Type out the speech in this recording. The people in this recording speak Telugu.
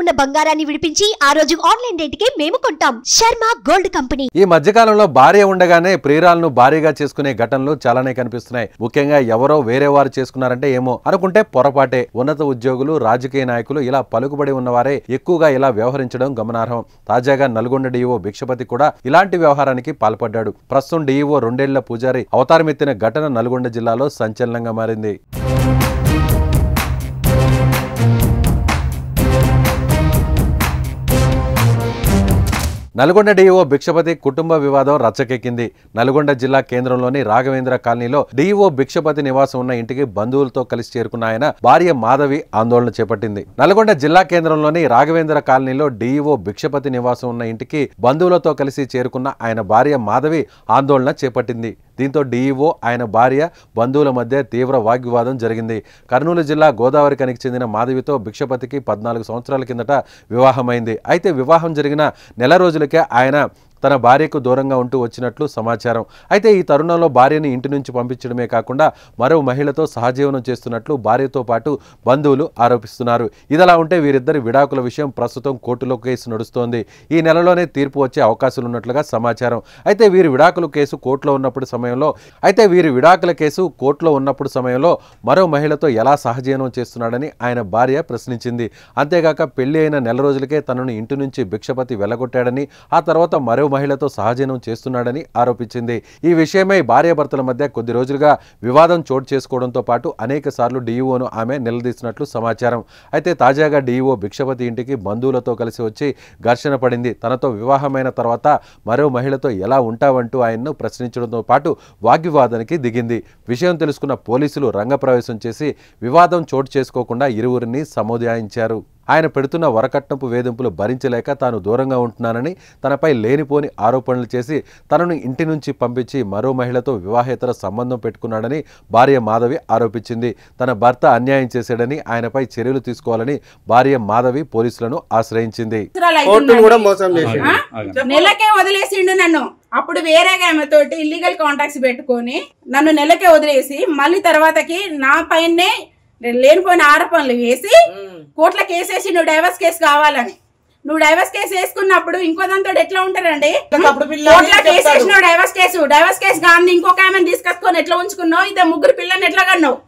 ఉన్న బంగారాన్ని విడిపించి ఆ రోజు ఆన్లైన్ రేటుకే మేము కొంటాం. Sharma gold company. ఈ మధ్యకాలంలో భార్య ఉండగానే ప్రియురాలను భారీగా చేసుకునే ఘటనలు చాలానే కనిపిస్తున్నాయి. ముఖ్యంగా ఎవరో వేరే వారు చేసుకున్నారంటే ఏమో అనుకుంటే పొరపాటే. ఉన్నత ఉద్యోగులు, రాజకీయ నాయకులు ఇలా పలుకుబడి ఉన్నవారే ఎక్కువగా ఇలా వ్యవహరించడం గమనార్హం. తాజాగా నల్గొండ డీఈఓ భిక్షపతి కూడా ఇలాంటి వ్యవహారానికి పాల్పడ్డాడు. ప్రస్తుతం డీఈఓ 2 ఏళ్ల పూజారి అవతారమెత్తిన ఘటన నల్గొండ జిల్లాలో సంచలనంగా మారింది. నల్గొండ డీఈఓ భిక్షపతి కుటుంబ వివాదం రచ్చకెక్కింది. నల్గొండ జిల్లా కేంద్రంలోని రాఘవేంద్ర కాలనీలో డీఈఓ భిక్షపతి నివాసం ఉన్న ఇంటికి బంధువులతో కలిసి చేరుకున్న ఆయన భార్య మాధవి ఆందోళన చేపట్టింది. నల్గొండ జిల్లా కేంద్రంలోని రాఘవేంద్ర కాలనీలో డీఈఓ భిక్షపతి నివాసం ఉన్న ఇంటికి బంధువులతో కలిసి చేరుకున్న ఆయన భార్య మాధవి ఆందోళన చేపట్టింది. దీంతో డీఈఓ, ఆయన భార్య, బంధువుల మధ్య తీవ్ర వాగ్వివాదం జరిగింది. కర్నూలు జిల్లా గోదావరి కనికి చెందిన మాధవితో భిక్షపతికి 14 సంవత్సరాల కిందట వివాహమైంది. అయితే వివాహం జరిగిన నెల రోజులకే ఆయన తన భార్యకు దూరంగా ఉంటూ వచ్చినట్లు సమాచారం. అయితే ఈ తరుణంలో భార్యని ఇంటి నుంచి పంపించడమే కాకుండా మరో మహిళతో సహజీవనం చేస్తున్నట్లు భార్యతో పాటు బంధువులు ఆరోపిస్తున్నారు. ఇదిలా ఉంటే వీరిద్దరి విడాకుల విషయం ప్రస్తుతం కోర్టులో కేసు నడుస్తోంది. ఈ నెలలోనే తీర్పు వచ్చే అవకాశాలున్నట్లుగా సమాచారం. అయితే వీరి విడాకుల కేసు కోర్టులో ఉన్నప్పుడు సమయంలో మరో మహిళతో ఎలా సహజీవనం చేస్తున్నాడని ఆయన భార్య ప్రశ్నించింది. అంతేగాక పెళ్లి అయిన నెల రోజులకే తనను ఇంటి నుంచి భిక్షపతి వెళ్లగొట్టాడని, ఆ తర్వాత మరో మహిళతో సహజీవనం చేస్తున్నాడని ఆరోపించింది. ఈ విషయమై భార్యాభర్తల మధ్య కొద్ది రోజులుగా వివాదం చోటు చేసుకోవడంతో పాటు అనేక సార్లు డీఈఓను ఆమె నిలదీసినట్లు సమాచారం. అయితే తాజాగా డీఈఓ భిక్షపతి ఇంటికి బంధువులతో కలిసి వచ్చి ఘర్షణ పడింది. తనతో వివాహమైన తర్వాత మరో మహిళతో ఎలా ఉంటావంటూ ఆయన్ను ప్రశ్నించడంతో పాటు వాగ్వివాదానికి దిగింది. విషయం తెలుసుకున్న పోలీసులు రంగప్రవేశం చేసి వివాదం చోటు చేసుకోకుండా ఇరువురిని సముదాయించారు. ఆయన పెడుతున్న వరకట్నపు వేధింపులు భరించలేక తాను దూరంగా ఉంటున్నానని, తనపై లేనిపోని ఆరోపణలు చేసి తనను ఇంటి నుంచి పంపించి మరో మహిళతో వివాహేతర సంబంధం పెట్టుకున్నాడని భార్య మాధవి ఆరోపించింది. తన భర్త అన్యాయం చేశాడని, ఆయనపై చర్యలు తీసుకోవాలని భార్య మాధవి పోలీసులను ఆశ్రయించింది. నెలకే వదిలేసిండు నన్ను. అప్పుడు వేరే ఆమెతోటి ఇల్లీగల్ కాంటాక్ట్స్ పెట్టుకొని నన్ను నెలకే వదిలేసి మళ్ళీ తర్వాతకి నా పైనే లేనిపోయిన ఆరోపణలు వేసి కోర్టులో కేసేసి నువ్వు డైవర్స్ కేసు కావాలని. నువ్వు డైవర్స్ కేసు వేసుకున్నప్పుడు ఇంకో దాంతో ఎట్లా ఉంటారండి? కోర్టులో కేసు వేసినావు, డైవర్స్ కేసు గాంధీ ఇంకొక ఆమెను తీసుకొచ్చుకొని ఎట్లా ఉంచుకున్నావు? ఇదే 3 పిల్లల్ని ఎట్లా కన్నావు?